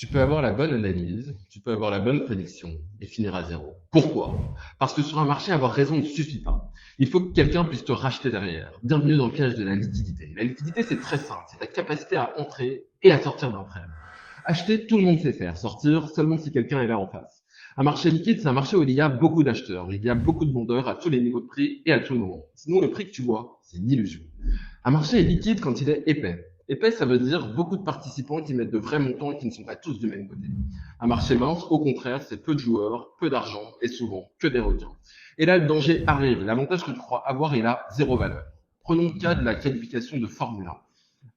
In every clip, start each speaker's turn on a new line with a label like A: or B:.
A: Tu peux avoir la bonne analyse, tu peux avoir la bonne prédiction et finir à zéro. Pourquoi? Parce que sur un marché, avoir raison ne suffit pas. Il faut que quelqu'un puisse te racheter derrière. Bienvenue dans le piège de la liquidité. La liquidité, c'est très simple. C'est ta capacité à entrer et à sortir d'un prêt. Acheter, tout le monde sait faire. Sortir, seulement si quelqu'un est là en face. Un marché liquide, c'est un marché où il y a beaucoup d'acheteurs. Il y a beaucoup de vendeurs à tous les niveaux de prix et à tout moment. Sinon, le prix que tu vois, c'est une illusion. Un marché est liquide quand il est épais. Épais, ça veut dire beaucoup de participants qui mettent de vrais montants et qui ne sont pas tous du même côté. Un marché mince, au contraire, c'est peu de joueurs, peu d'argent et souvent que des requins. Et là, le danger arrive. L'avantage que tu crois avoir est là, zéro valeur. Prenons le cas de la qualification de Formule 1.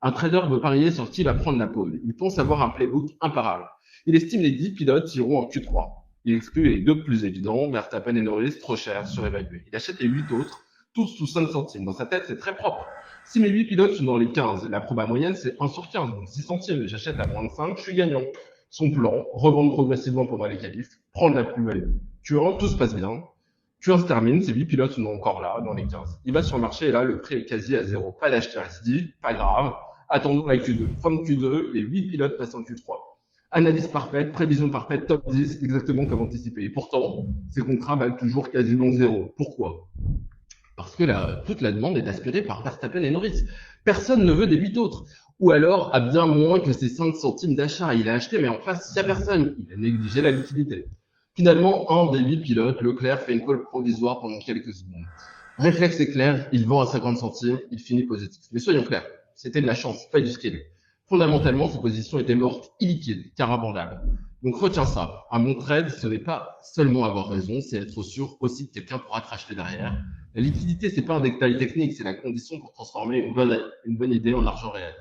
A: Un trader veut parier sur qui va prendre la pole. Il pense avoir un playbook imparable. Il estime les 10 pilotes qui iront en Q3. Il exclut les deux plus évidents, Verstappen et Norris, trop chers, surévalués. Il achète les 8 autres, tous sous 5 centimes. Dans sa tête, c'est très propre. Si mes 8 pilotes sont dans les 15, la proba moyenne, c'est 1 sur 15, donc 6 centimes. J'achète à moins de 5, je suis gagnant. Son plan, revendre progressivement pendant les qualifs, prendre la plus-value. Q1, tout se passe bien. Q1 se termine, ces 8 pilotes sont encore là, dans les 15. Il va sur le marché et là, le prix est quasi à zéro. Pas d'acheteur. Il se dit, pas grave, attendons la Q2. Fin de Q2, les 8 pilotes passent en Q3. Analyse parfaite, prévision parfaite, top 10, exactement comme anticipé. Et pourtant, ces contrats valent toujours quasiment zéro. Pourquoi? Parce que toute la demande est aspirée par Verstappen et Norris. Personne ne veut des 8 autres. Ou alors, à bien moins que ces 5 centimes d'achat. Il a acheté, mais en face, il n'y a personne. Il a négligé la liquidité. Finalement, un des 8 pilotes, Leclerc, fait une pole provisoire pendant quelques secondes. Réflexe éclair, il vend à 50 centimes, il finit positif. Mais soyons clairs, c'était de la chance, pas du skill. Fondamentalement, sa position était morte, illiquide, car abordable. Donc retiens ça. Un bon trade, ce n'est pas seulement avoir raison, c'est être sûr aussi que quelqu'un pourra te racheter derrière. La liquidité, c'est pas un détail technique, c'est la condition pour transformer une bonne idée en argent réel.